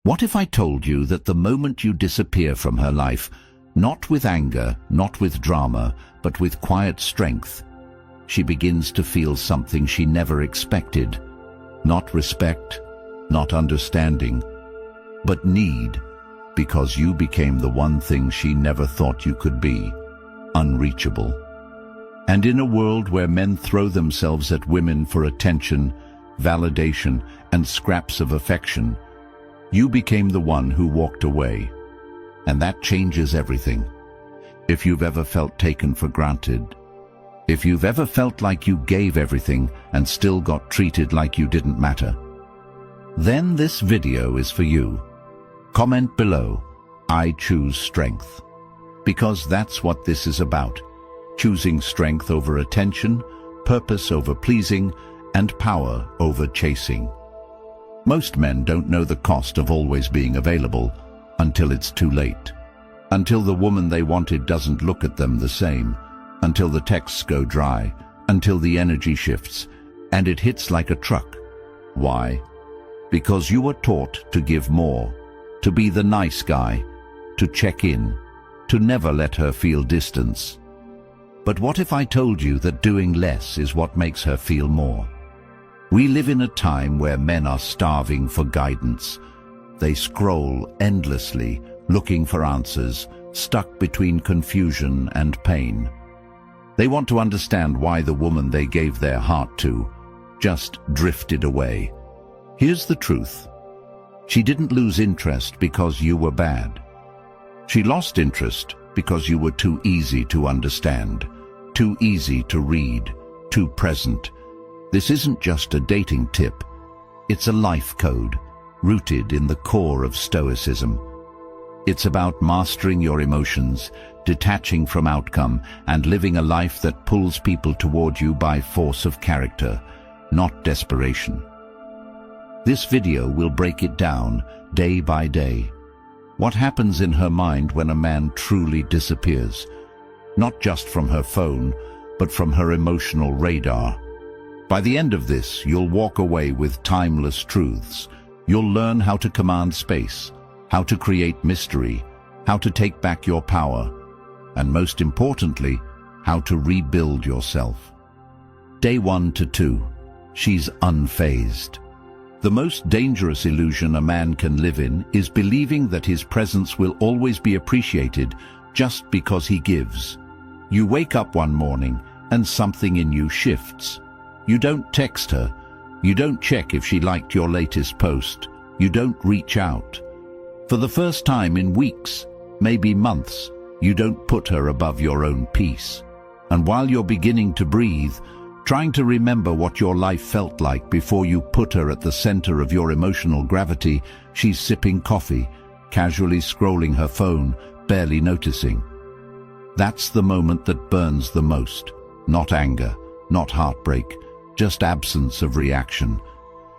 What if I told you that the moment you disappear from her life, not with anger, not with drama, but with quiet strength, she begins to feel something she never expected? Not respect, not understanding, but need, because you became the one thing she never thought you could be: unreachable. And in a world where men throw themselves at women for attention, validation, and scraps of affection, you became the one who walked away. And that changes everything. If you've ever felt taken for granted, if you've ever felt like you gave everything and still got treated like you didn't matter, then this video is for you. Comment below, "I choose strength." Because that's what this is about. Choosing strength over attention, purpose over pleasing, and power over chasing. Most men don't know the cost of always being available until it's too late. Until the woman they wanted doesn't look at them the same. Until the texts go dry. Until the energy shifts and it hits like a truck. Why? Because you were taught to give more, to be the nice guy, to check in, to never let her feel distance. But what if I told you that doing less is what makes her feel more? We live in a time where men are starving for guidance. They scroll endlessly, looking for answers, stuck between confusion and pain. They want to understand why the woman they gave their heart to just drifted away. Here's the truth. She didn't lose interest because you were bad. She lost interest because you were too easy to understand, too easy to read, too present. This isn't just a dating tip. It's a life code, rooted in the core of Stoicism. It's about mastering your emotions, detaching from outcome, and living a life that pulls people toward you by force of character, not desperation. This video will break it down, day by day. What happens in her mind when a man truly disappears? Not just from her phone, but from her emotional radar. By the end of this, you'll walk away with timeless truths. You'll learn how to command space, how to create mystery, how to take back your power, and most importantly, how to rebuild yourself. Day 1 to 2. She's unfazed. The most dangerous illusion a man can live in is believing that his presence will always be appreciated just because he gives. You wake up one morning and something in you shifts. You don't text her. You don't check if she liked your latest post. You don't reach out. For the first time in weeks, maybe months, you don't put her above your own peace. And while you're beginning to breathe, trying to remember what your life felt like before you put her at the center of your emotional gravity, she's sipping coffee, casually scrolling her phone, barely noticing. That's the moment that burns the most. Not anger, not heartbreak, just absence of reaction.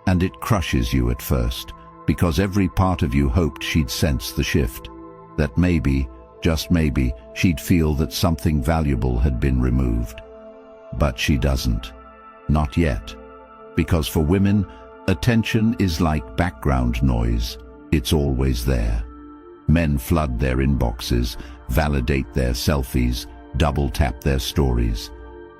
And it crushes you at first, because every part of you hoped she'd sense the shift. That maybe, just maybe, she'd feel that something valuable had been removed. But she doesn't. Not yet. Because for women, attention is like background noise. It's always there. Men flood their inboxes, validate their selfies, double-tap their stories.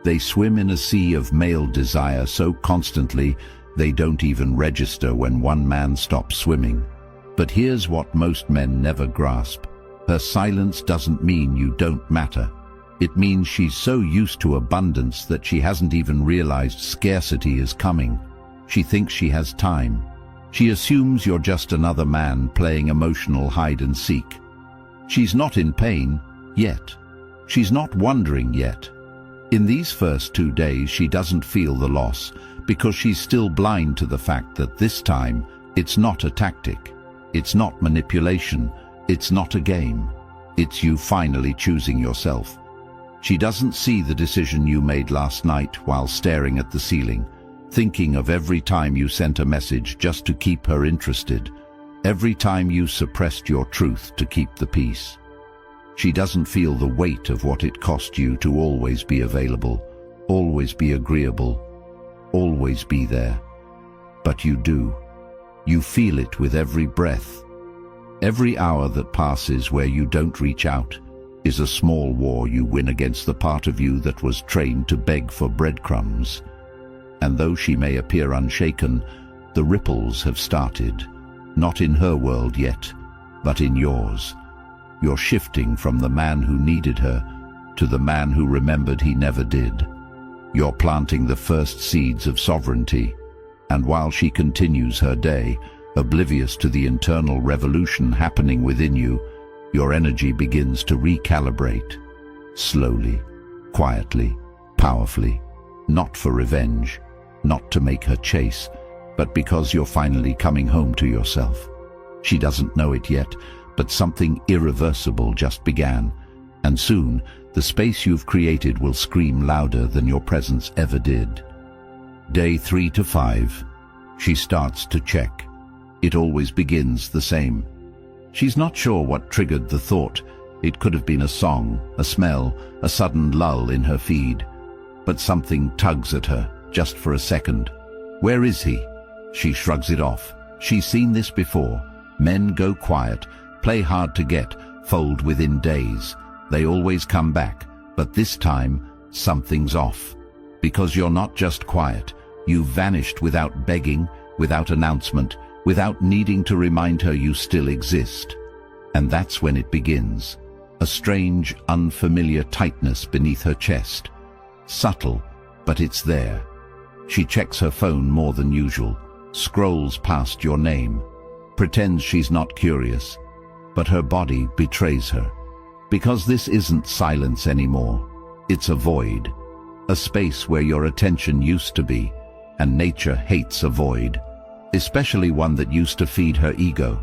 They swim in a sea of male desire so constantly they don't even register when one man stops swimming. But here's what most men never grasp. Her silence doesn't mean you don't matter. It means she's so used to abundance that she hasn't even realized scarcity is coming. She thinks she has time. She assumes you're just another man playing emotional hide and seek. She's not in pain yet. She's not wondering yet. In these first 2 days, she doesn't feel the loss because she's still blind to the fact that this time it's not a tactic. It's not manipulation. It's not a game. It's you finally choosing yourself. She doesn't see the decision you made last night while staring at the ceiling, thinking of every time you sent a message just to keep her interested, every time you suppressed your truth to keep the peace. She doesn't feel the weight of what it cost you to always be available, always be agreeable, always be there. But you do. You feel it with every breath, Every hour that passes where you don't reach out is a small war you win against the part of you that was trained to beg for breadcrumbs. And though she may appear unshaken, the ripples have started, not in her world yet, but in yours. You're shifting from the man who needed her to the man who remembered he never did. You're planting the first seeds of sovereignty, and while she continues her day, oblivious to the internal revolution happening within you, your energy begins to recalibrate. Slowly, quietly, powerfully, not for revenge, not to make her chase, but because you're finally coming home to yourself. She doesn't know it yet, but something irreversible just began, and soon the space you've created will scream louder than your presence ever did. Day 3 to 5. She starts to check. It always begins the same. She's not sure what triggered the thought. It could have been a song, a smell, a sudden lull in her feed. But something tugs at her, just for a second. Where is he? She shrugs it off. She's seen this before. Men go quiet, play hard to get, fold within days. They always come back, but this time, something's off. Because you're not just quiet. You've vanished without begging, without announcement, without needing to remind her you still exist. And that's when it begins. A strange, unfamiliar tightness beneath her chest. Subtle, but it's there. She checks her phone more than usual, scrolls past your name, pretends she's not curious, but her body betrays her. Because this isn't silence anymore. It's a void, a space where your attention used to be, and nature hates a void, especially one that used to feed her ego.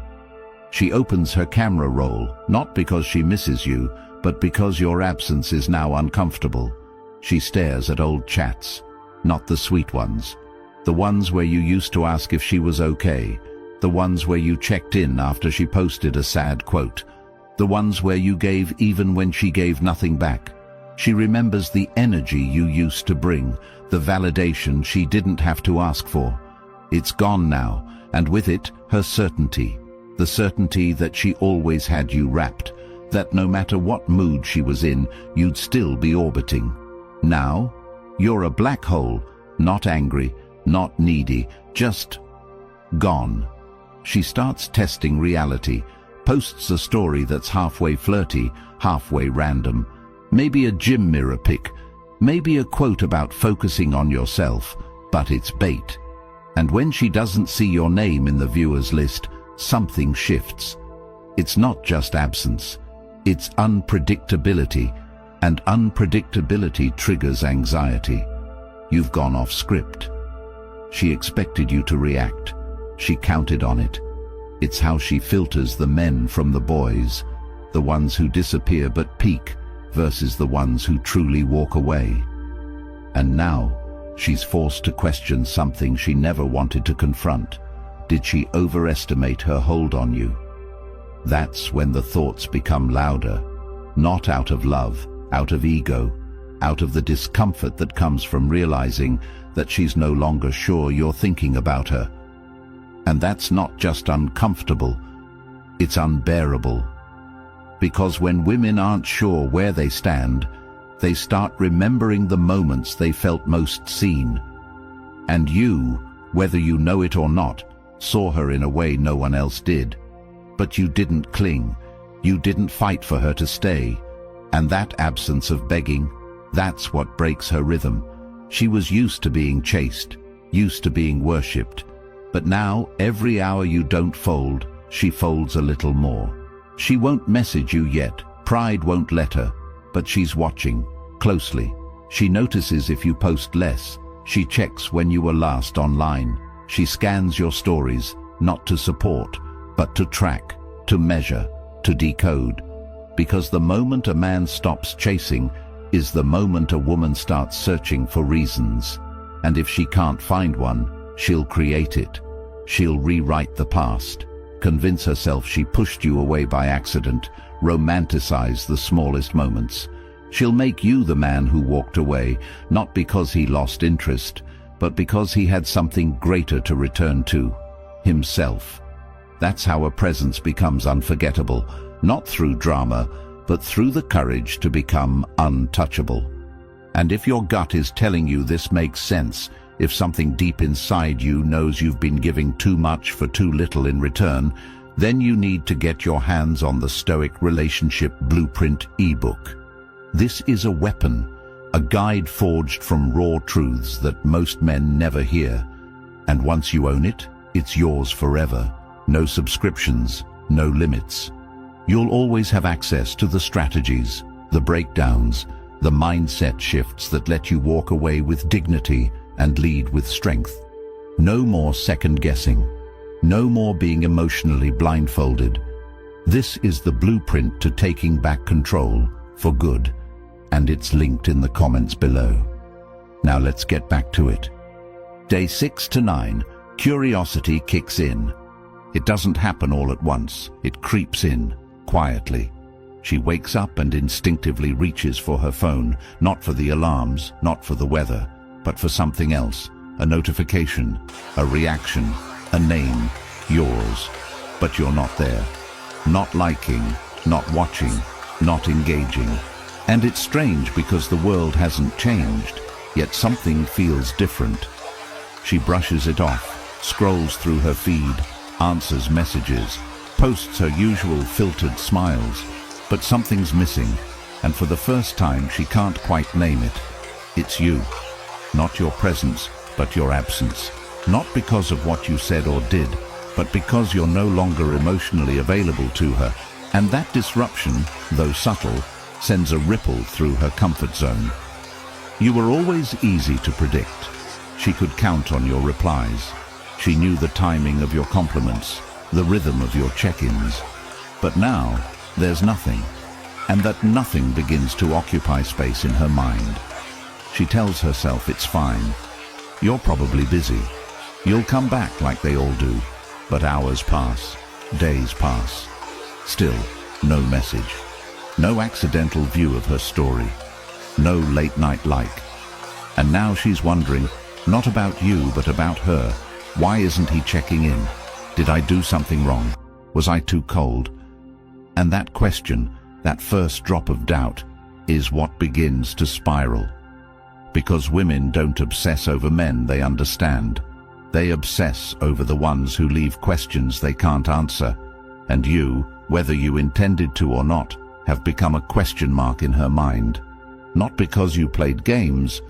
She opens her camera roll, not because she misses you, but because your absence is now uncomfortable. She stares at old chats, not the sweet ones, the ones where you used to ask if she was okay, the ones where you checked in after she posted a sad quote, the ones where you gave even when she gave nothing back. She remembers the energy you used to bring, the validation she didn't have to ask for. It's gone now, and with it, her certainty. The certainty that she always had you wrapped, that no matter what mood she was in, you'd still be orbiting. Now, you're a black hole, not angry, not needy, just gone. She starts testing reality, posts a story that's halfway flirty, halfway random, maybe a gym mirror pic, maybe a quote about focusing on yourself, but it's bait. And when she doesn't see your name in the viewers list, something shifts. It's not just absence, it's unpredictability, and unpredictability triggers anxiety. You've gone off script. She expected you to react. She counted on it. It's how she filters the men from the boys, the ones who disappear but peak versus the ones who truly walk away. And now, she's forced to question something she never wanted to confront. Did she overestimate her hold on you? That's when the thoughts become louder, not out of love, out of ego, out of the discomfort that comes from realizing that she's no longer sure you're thinking about her. And that's not just uncomfortable, it's unbearable. Because when women aren't sure where they stand, they start remembering the moments they felt most seen. And you, whether you know it or not, saw her in a way no one else did. But you didn't cling, you didn't fight for her to stay. And that absence of begging, that's what breaks her rhythm. She was used to being chased, used to being worshipped. But now, every hour you don't fold, she folds a little more. She won't message you yet, pride won't let her, but she's watching, closely. She notices if you post less. She checks when you were last online. She scans your stories, not to support, but to track, to measure, to decode. Because the moment a man stops chasing is the moment a woman starts searching for reasons. And if she can't find one, she'll create it. She'll rewrite the past, convince herself she pushed you away by accident, romanticize the smallest moments. She'll make you the man who walked away, not because he lost interest, but because he had something greater to return to, himself. That's how a presence becomes unforgettable, not through drama, but through the courage to become untouchable. And if your gut is telling you this makes sense, if something deep inside you knows you've been giving too much for too little in return, then you need to get your hands on the Stoic Relationship Blueprint ebook. This is a weapon, a guide forged from raw truths that most men never hear. And once you own it, it's yours forever. No subscriptions, no limits. You'll always have access to the strategies, the breakdowns, the mindset shifts that let you walk away with dignity and lead with strength. No more second-guessing. No more being emotionally blindfolded. This is the blueprint to taking back control for good, and it's linked in the comments below. Now let's get back to it. Day 6 to 9, curiosity kicks in. It doesn't happen all at once. It creeps in, quietly. She wakes up and instinctively reaches for her phone, not for the alarms, not for the weather, but for something else. A notification, a reaction, a name, yours. But you're not there. Not liking, not watching, not engaging. And it's strange because the world hasn't changed, yet something feels different. She brushes it off, scrolls through her feed, answers messages, posts her usual filtered smiles, but something's missing, and for the first time she can't quite name it. It's you. Not your presence, but your absence. Not because of what you said or did, but because you're no longer emotionally available to her, and that disruption, though subtle, sends a ripple through her comfort zone. You were always easy to predict. She could count on your replies. She knew the timing of your compliments, the rhythm of your check-ins. But now, there's nothing, and that nothing begins to occupy space in her mind. She tells herself it's fine. You're probably busy. You'll come back like they all do. But hours pass, days pass. Still, no message. No accidental view of her story. No late-night like. And now she's wondering, not about you, but about her. Why isn't he checking in? Did I do something wrong? Was I too cold? And that question, that first drop of doubt, is what begins to spiral. Because women don't obsess over men they understand. They obsess over the ones who leave questions they can't answer. And you, whether you intended to or not, have become a question mark in her mind. Not because you played games,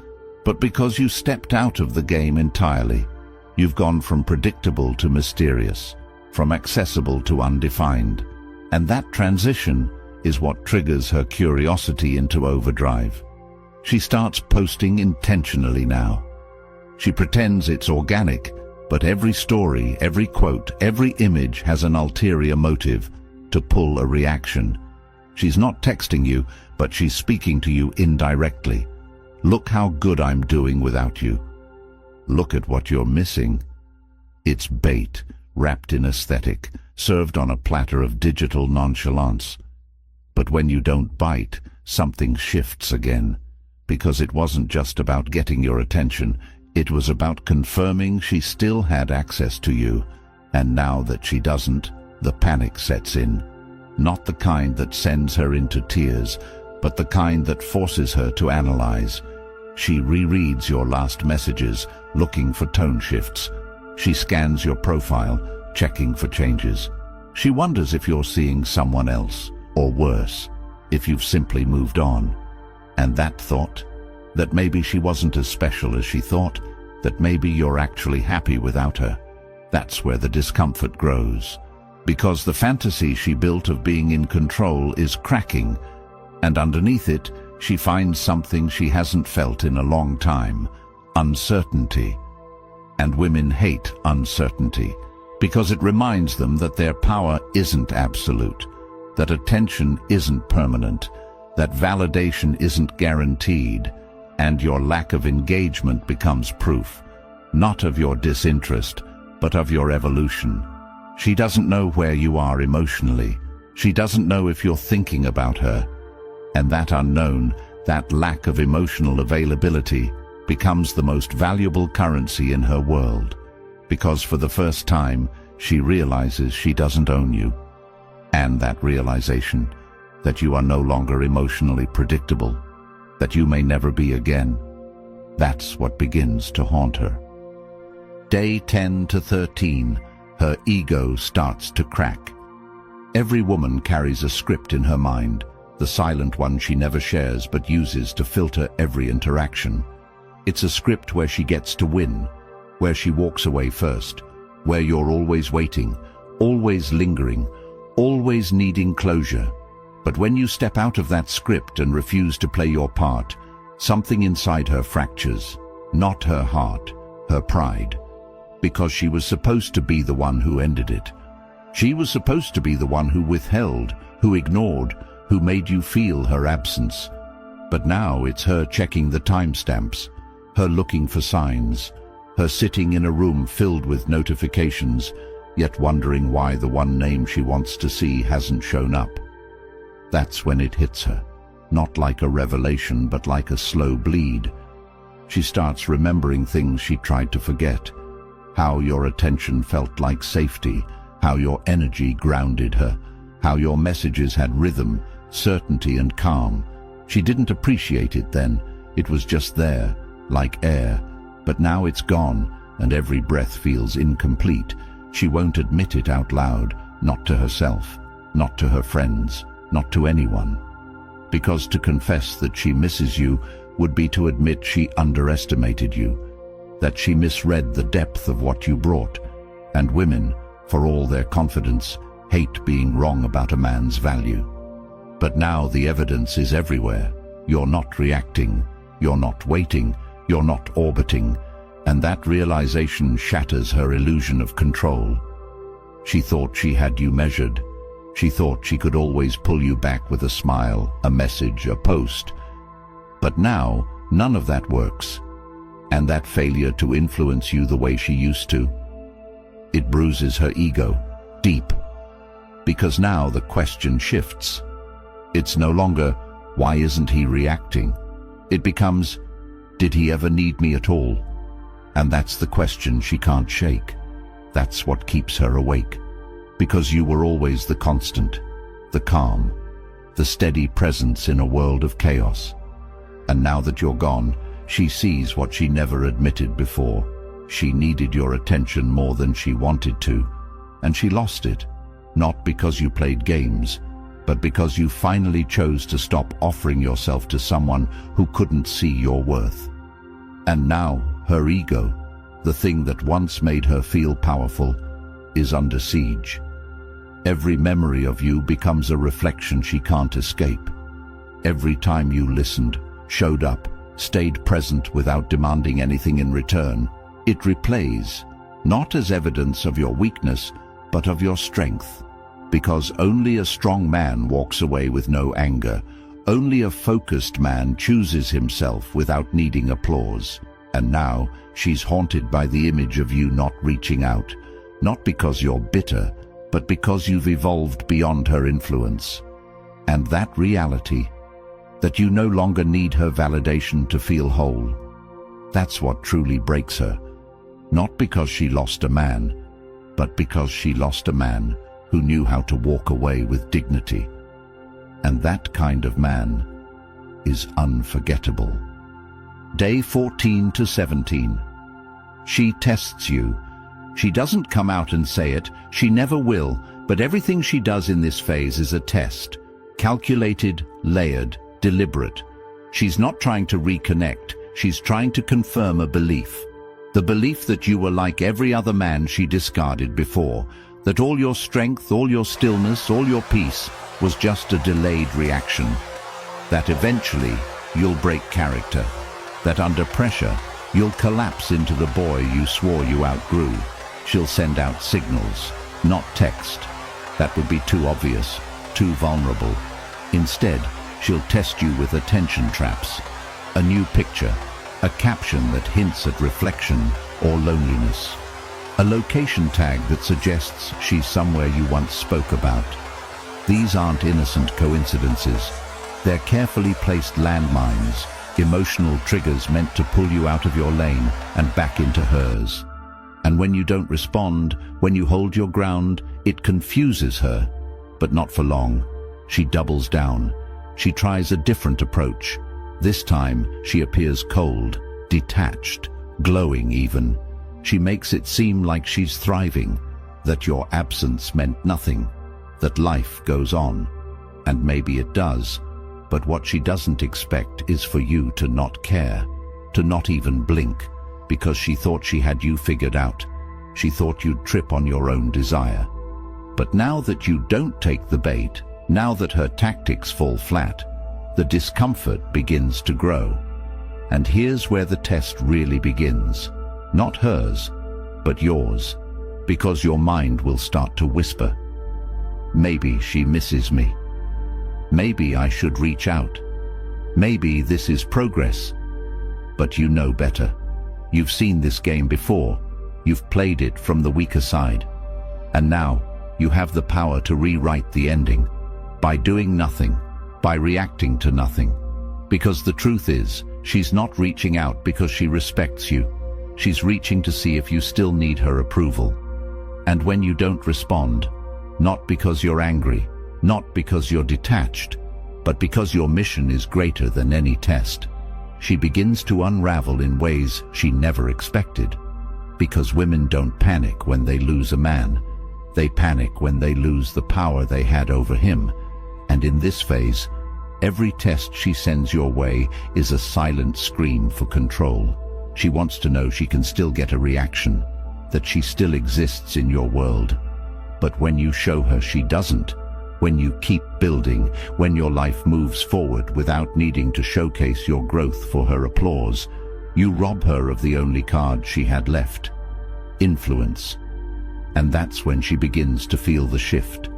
but because you stepped out of the game entirely. You've gone from predictable to mysterious, from accessible to undefined. And that transition is what triggers her curiosity into overdrive. She starts posting intentionally now. She pretends it's organic, but every story, every quote, every image has an ulterior motive to pull a reaction. She's not texting you, but she's speaking to you indirectly. Look how good I'm doing without you. Look at what you're missing. It's bait, wrapped in aesthetic, served on a platter of digital nonchalance. But when you don't bite, something shifts again. Because it wasn't just about getting your attention, it was about confirming she still had access to you. And now that she doesn't, the panic sets in. Not the kind that sends her into tears, but the kind that forces her to analyze. She rereads your last messages, looking for tone shifts. She scans your profile, checking for changes. She wonders if you're seeing someone else, or worse, if you've simply moved on. And that thought, that maybe she wasn't as special as she thought, that maybe you're actually happy without her, that's where the discomfort grows. Because the fantasy she built of being in control is cracking, and underneath it, she finds something she hasn't felt in a long time: uncertainty. And women hate uncertainty, because it reminds them that their power isn't absolute, that attention isn't permanent, that validation isn't guaranteed, and your lack of engagement becomes proof, not of your disinterest, but of your evolution. She doesn't know where you are emotionally. She doesn't know if you're thinking about her. And that unknown, that lack of emotional availability, becomes the most valuable currency in her world. Because for the first time, she realizes she doesn't own you. And that realization, that you are no longer emotionally predictable, that you may never be again, that's what begins to haunt her. Day 10 to 13, her ego starts to crack. Every woman carries a script in her mind, the silent one she never shares but uses to filter every interaction. It's a script where she gets to win, where she walks away first, where you're always waiting, always lingering, always needing closure. But when you step out of that script and refuse to play your part, something inside her fractures, not her heart, her pride. Because she was supposed to be the one who ended it. She was supposed to be the one who withheld, who ignored, who made you feel her absence. But now it's her checking the timestamps, her looking for signs, her sitting in a room filled with notifications, yet wondering why the one name she wants to see hasn't shown up. That's when it hits her, not like a revelation but like a slow bleed. She starts remembering things she tried to forget, how your attention felt like safety, how your energy grounded her, how your messages had rhythm, certainty and calm. She didn't appreciate it then, it was just there, like air, but now it's gone and every breath feels incomplete. She won't admit it out loud, not to herself, not to her friends, not to anyone. Because to confess that she misses you would be to admit she underestimated you, that she misread the depth of what you brought. And women, for all their confidence, hate being wrong about a man's value. But now the evidence is everywhere. You're not reacting, you're not waiting, you're not orbiting, and that realization shatters her illusion of control. She thought she had you measured. She thought she could always pull you back with a smile, a message, a post. But now, none of that works. And that failure to influence you the way she used to, it bruises her ego, deep. Because now the question shifts. It's no longer, why isn't he reacting? It becomes, did he ever need me at all? And that's the question she can't shake. That's what keeps her awake. Because you were always the constant, the calm, the steady presence in a world of chaos. And now that you're gone, she sees what she never admitted before. She needed your attention more than she wanted to, and she lost it, not because you played games, but because you finally chose to stop offering yourself to someone who couldn't see your worth. And now, her ego, the thing that once made her feel powerful, is under siege. Every memory of you becomes a reflection she can't escape. Every time you listened, showed up, stayed present without demanding anything in return, it replays, not as evidence of your weakness, but of your strength. Because only a strong man walks away with no anger. Only a focused man chooses himself without needing applause. And now, she's haunted by the image of you not reaching out, not because you're bitter, but because you've evolved beyond her influence. And that reality, that you no longer need her validation to feel whole, that's what truly breaks her. Not because she lost a man, but because she lost a man who knew how to walk away with dignity. And that kind of man is unforgettable. Day 14 to 17. She tests you. She doesn't come out and say it, she never will, but everything she does in this phase is a test. Calculated, layered, deliberate. She's not trying to reconnect, she's trying to confirm a belief. The belief that you were like every other man she discarded before, that all your strength, all your stillness, all your peace was just a delayed reaction. That eventually you'll break character. That under pressure you'll collapse into the boy you swore you outgrew. She'll send out signals, not text. That would be too obvious, too vulnerable. Instead, she'll test you with attention traps. A new picture, a caption that hints at reflection or loneliness. A location tag that suggests she's somewhere you once spoke about. These aren't innocent coincidences. They're carefully placed landmines, emotional triggers meant to pull you out of your lane and back into hers. And when you don't respond, when you hold your ground, it confuses her. But not for long. She doubles down. She tries a different approach. This time, she appears cold, detached, glowing even. She makes it seem like she's thriving, that your absence meant nothing, that life goes on. And maybe it does, but what she doesn't expect is for you to not care, to not even blink, because she thought she had you figured out. She thought you'd trip on your own desire. But now that you don't take the bait, now that her tactics fall flat, the discomfort begins to grow. And here's where the test really begins. Not hers, but yours, because your mind will start to whisper. Maybe she misses me. Maybe I should reach out. Maybe this is progress. But you know better. You've seen this game before. You've played it from the weaker side. And now, you have the power to rewrite the ending. By doing nothing. By reacting to nothing. Because the truth is, she's not reaching out because she respects you. She's reaching to see if you still need her approval. And when you don't respond, not because you're angry, not because you're detached, but because your mission is greater than any test, she begins to unravel in ways she never expected. Because women don't panic when they lose a man. They panic when they lose the power they had over him. And in this phase, every test she sends your way is a silent scream for control. She wants to know she can still get a reaction, that she still exists in your world. But when you show her she doesn't, when you keep building, when your life moves forward without needing to showcase your growth for her applause, you rob her of the only card she had left: influence. And that's when she begins to feel the shift,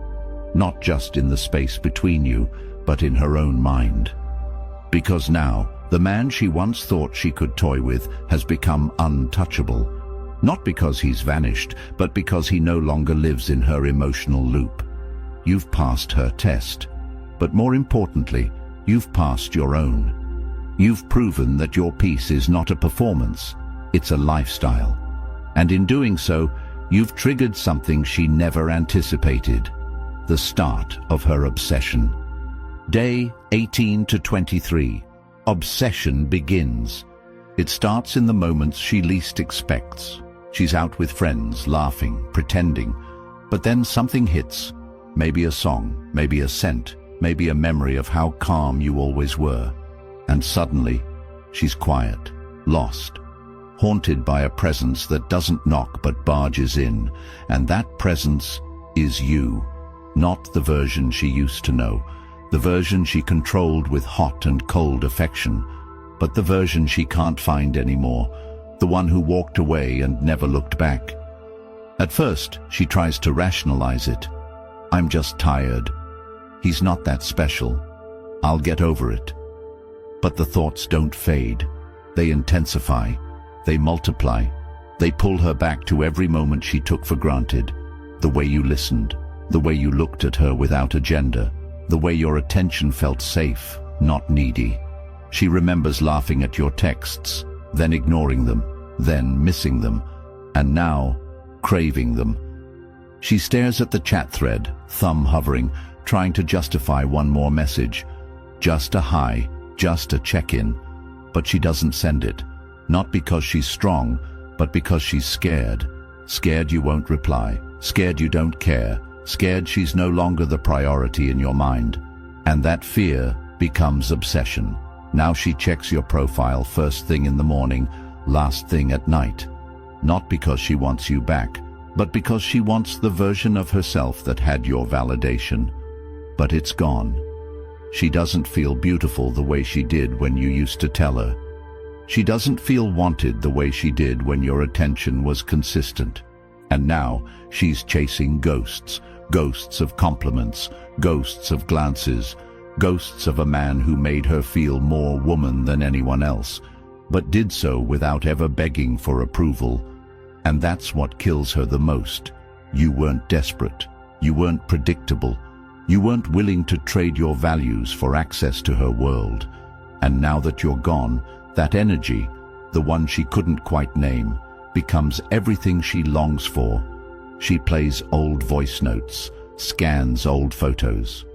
not just in the space between you, but in her own mind. Because now, the man she once thought she could toy with has become untouchable, not because he's vanished, but because he no longer lives in her emotional loop. You've passed her test, but more importantly, you've passed your own. You've proven that your peace is not a performance, it's a lifestyle. And in doing so, you've triggered something she never anticipated: the start of her obsession. Day 18 to 23. Obsession begins. It starts in the moments she least expects. She's out with friends, laughing, pretending, but then something hits. Maybe a song, maybe a scent, maybe a memory of how calm you always were. And suddenly, she's quiet, lost, haunted by a presence that doesn't knock but barges in. And that presence is you, not the version she used to know, the version she controlled with hot and cold affection, but the version she can't find anymore, the one who walked away and never looked back. At first, she tries to rationalize it. I'm just tired. He's not that special. I'll get over it. But the thoughts don't fade. They intensify. They multiply. They pull her back to every moment she took for granted. The way you listened. The way you looked at her without agenda. The way your attention felt safe, not needy. She remembers laughing at your texts, then ignoring them, then missing them, and now craving them. She stares at the chat thread, thumb hovering, trying to justify one more message. Just a hi, just a check-in. But she doesn't send it. Not because she's strong, but because she's scared. Scared you won't reply. Scared you don't care. Scared she's no longer the priority in your mind. And that fear becomes obsession. Now she checks your profile first thing in the morning, last thing at night. Not because she wants you back, but because she wants the version of herself that had your validation. But it's gone. She doesn't feel beautiful the way she did when you used to tell her. She doesn't feel wanted the way she did when your attention was consistent. And now she's chasing ghosts. Ghosts of compliments, ghosts of glances, ghosts of a man who made her feel more woman than anyone else, but did so without ever begging for approval. And that's what kills her the most. You weren't desperate. You weren't predictable. You weren't willing to trade your values for access to her world. And now that you're gone, that energy, the one she couldn't quite name, becomes everything she longs for. She plays old voice notes, scans old photos,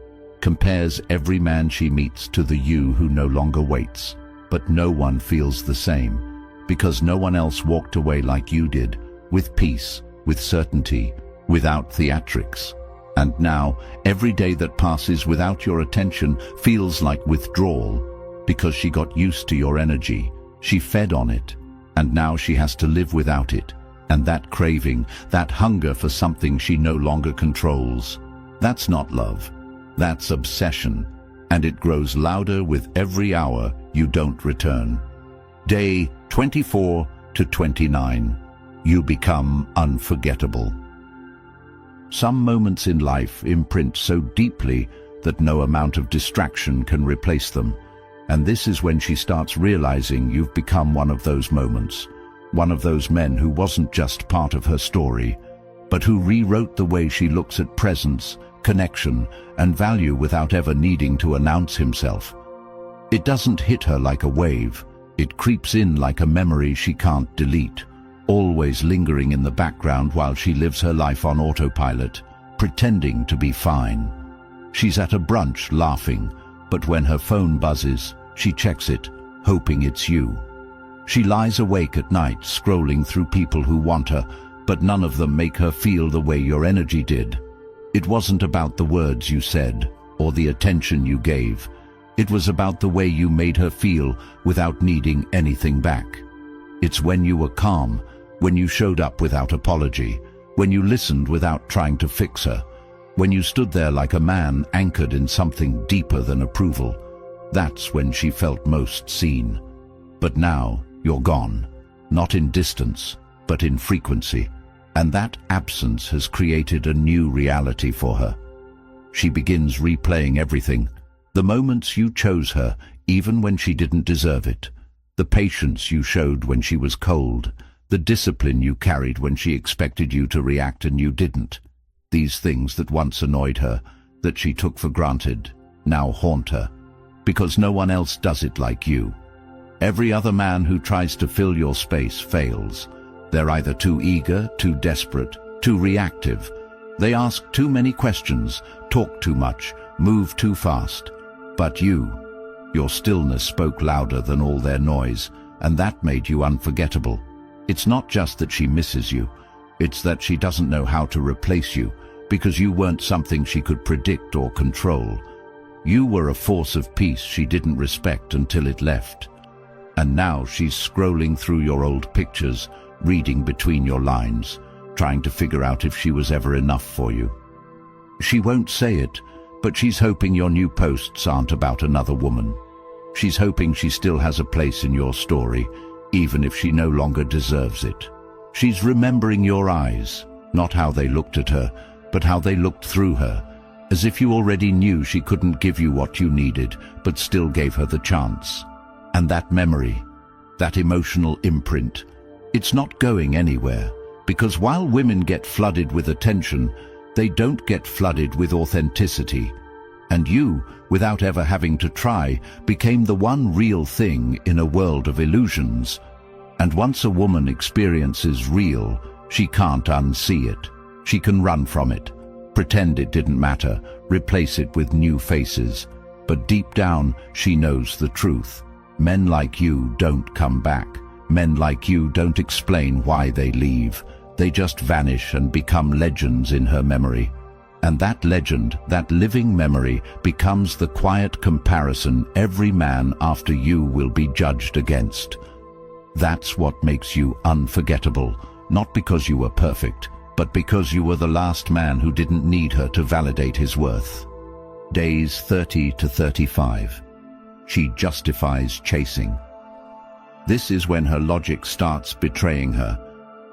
compares every man she meets to the you who no longer waits. But no one feels the same, because no one else walked away like you did, with peace, with certainty, without theatrics. And now, every day that passes without your attention feels like withdrawal, because she got used to your energy, she fed on it, and now she has to live without it. And that craving, that hunger for something she no longer controls, that's not love, that's obsession, and it grows louder with every hour you don't return. Day 24 to 29, you become unforgettable. Some moments in life imprint so deeply that no amount of distraction can replace them. And this is when she starts realizing you've become one of those moments, one of those men who wasn't just part of her story, but who rewrote the way she looks at presence, connection, and value without ever needing to announce himself. It doesn't hit her like a wave. It creeps in like a memory she can't delete, always lingering in the background while she lives her life on autopilot, pretending to be fine. She's at a brunch laughing, but when her phone buzzes, she checks it, hoping it's you. She lies awake at night, scrolling through people who want her, but none of them make her feel the way your energy did. It wasn't about the words you said, or the attention you gave. It was about the way you made her feel without needing anything back. It's when you were calm, when you showed up without apology, when you listened without trying to fix her, when you stood there like a man anchored in something deeper than approval. That's when she felt most seen. But now, you're gone, not in distance, but in frequency, and that absence has created a new reality for her. She begins replaying everything, the moments you chose her, even when she didn't deserve it, the patience you showed when she was cold, the discipline you carried when she expected you to react and you didn't. These things that once annoyed her, that she took for granted, now haunt her, because no one else does it like you. Every other man who tries to fill your space fails. They're either too eager, too desperate, too reactive. They ask too many questions, talk too much, move too fast. But your stillness spoke louder than all their noise, and that made you unforgettable. It's not just that she misses you, it's that she doesn't know how to replace you, because you weren't something she could predict or control. You were a force of peace she didn't respect until it left. And now she's scrolling through your old pictures, reading between your lines, trying to figure out if she was ever enough for you. She won't say it, but she's hoping your new posts aren't about another woman. She's hoping she still has a place in your story, even if she no longer deserves it. She's remembering your eyes, not how they looked at her, but how they looked through her, as if you already knew she couldn't give you what you needed, but still gave her the chance. And that memory, that emotional imprint, it's not going anywhere, because while women get flooded with attention, they don't get flooded with authenticity. And you, without ever having to try, became the one real thing in a world of illusions. And once a woman experiences real, she can't unsee it. She can run from it, pretend it didn't matter, replace it with new faces. But deep down, she knows the truth. Men like you don't come back. Men like you don't explain why they leave. They just vanish and become legends in her memory. And that legend, that living memory, becomes the quiet comparison every man after you will be judged against. That's what makes you unforgettable, not because you were perfect, but because you were the last man who didn't need her to validate his worth. Days 30 to 35. She justifies chasing. This is when her logic starts betraying her.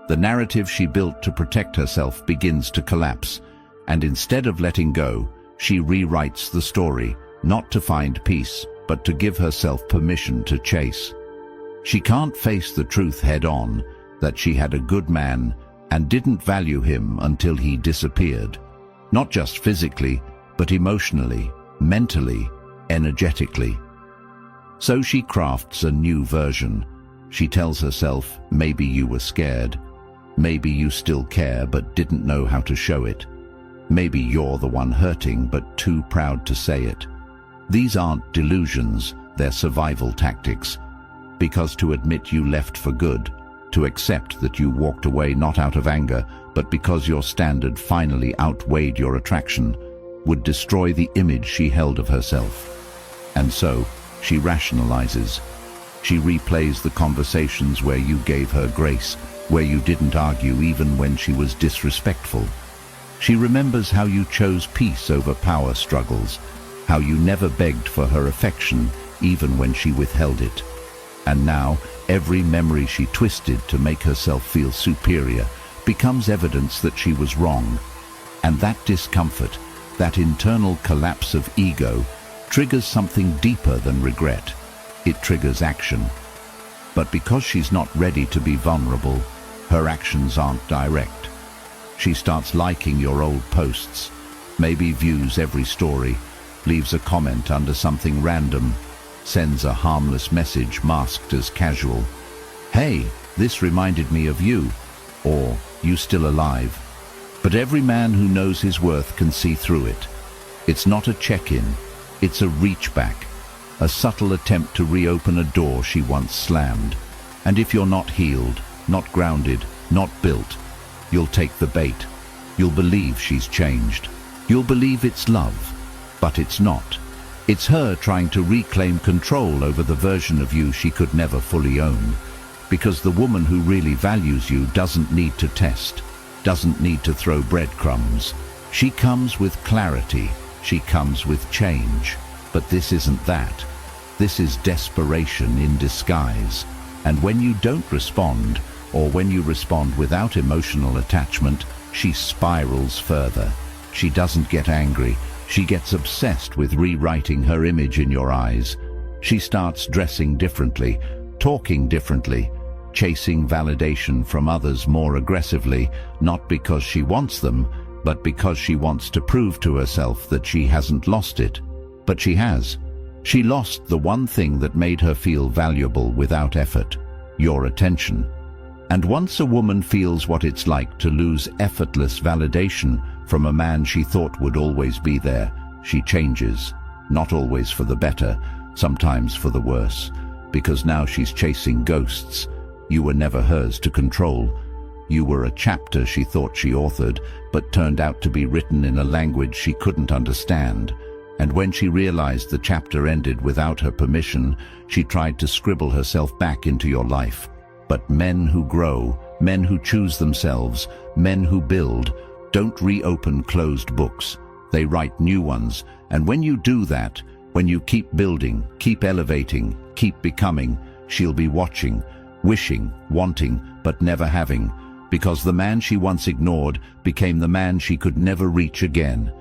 The narrative she built to protect herself begins to collapse, and instead of letting go, she rewrites the story, not to find peace, but to give herself permission to chase. She can't face the truth head-on, that she had a good man and didn't value him until he disappeared. Not just physically, but emotionally, mentally, energetically. So she crafts a new version, She tells herself, maybe you were scared. Maybe you still care but didn't know how to show it. Maybe you're the one hurting but too proud to say it. These aren't delusions, they're survival tactics. Because to admit you left for good, to accept that you walked away not out of anger, but because your standard finally outweighed your attraction, would destroy the image she held of herself. And so, she rationalizes. She replays the conversations where you gave her grace, where you didn't argue even when she was disrespectful. She remembers how you chose peace over power struggles, how you never begged for her affection even when she withheld it. And now, every memory she twisted to make herself feel superior becomes evidence that she was wrong. And that discomfort, that internal collapse of ego, triggers something deeper than regret. It triggers action. But because she's not ready to be vulnerable, her actions aren't direct. She starts liking your old posts, maybe views every story, leaves a comment under something random, sends a harmless message masked as casual. Hey, this reminded me of you, or you still alive? But every man who knows his worth can see through it. It's not a check-in, it's a reach back, a subtle attempt to reopen a door she once slammed. And if you're not healed, not grounded, not built, you'll take the bait. You'll believe she's changed. You'll believe it's love, but it's not. It's her trying to reclaim control over the version of you she could never fully own. Because the woman who really values you doesn't need to test, doesn't need to throw breadcrumbs. She comes with clarity, she comes with change. But this isn't that. This is desperation in disguise. And when you don't respond, or when you respond without emotional attachment, she spirals further. She doesn't get angry. She gets obsessed with rewriting her image in your eyes. She starts dressing differently, talking differently, chasing validation from others more aggressively, not because she wants them, but because she wants to prove to herself that she hasn't lost it. But she has. She lost the one thing that made her feel valuable without effort, your attention. And once a woman feels what it's like to lose effortless validation from a man she thought would always be there, she changes. Not always for the better, sometimes for the worse. Because now she's chasing ghosts. You were never hers to control. You were a chapter she thought she authored, but turned out to be written in a language she couldn't understand. And when she realized the chapter ended without her permission, she tried to scribble herself back into your life. But men who grow, men who choose themselves, men who build, don't reopen closed books. They write new ones. And when you do that, when you keep building, keep elevating, keep becoming, she'll be watching, wishing, wanting, but never having. Because the man she once ignored became the man she could never reach again.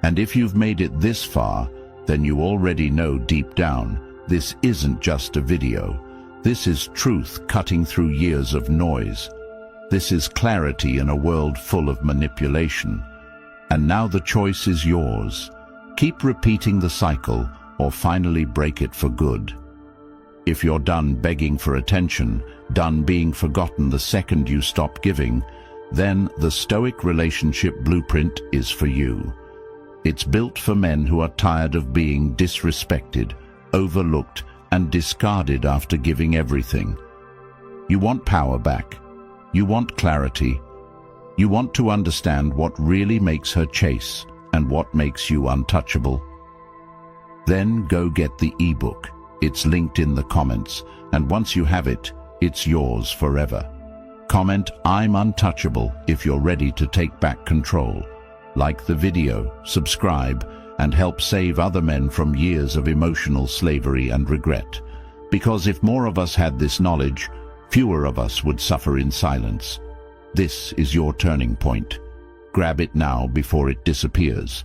And if you've made it this far, then you already know deep down, this isn't just a video. This is truth cutting through years of noise. This is clarity in a world full of manipulation. And now the choice is yours. Keep repeating the cycle, or finally break it for good. If you're done begging for attention, done being forgotten the second you stop giving, then the Stoic relationship blueprint is for you. It's built for men who are tired of being disrespected, overlooked, and discarded after giving everything. You want power back. You want clarity. You want to understand what really makes her chase and what makes you untouchable. Then go get the ebook. It's linked in the comments, and once you have it, it's yours forever. Comment "I'm untouchable" if you're ready to take back control. Like the video, subscribe, and help save other men from years of emotional slavery and regret. Because if more of us had this knowledge, fewer of us would suffer in silence. This is your turning point. Grab it now before it disappears.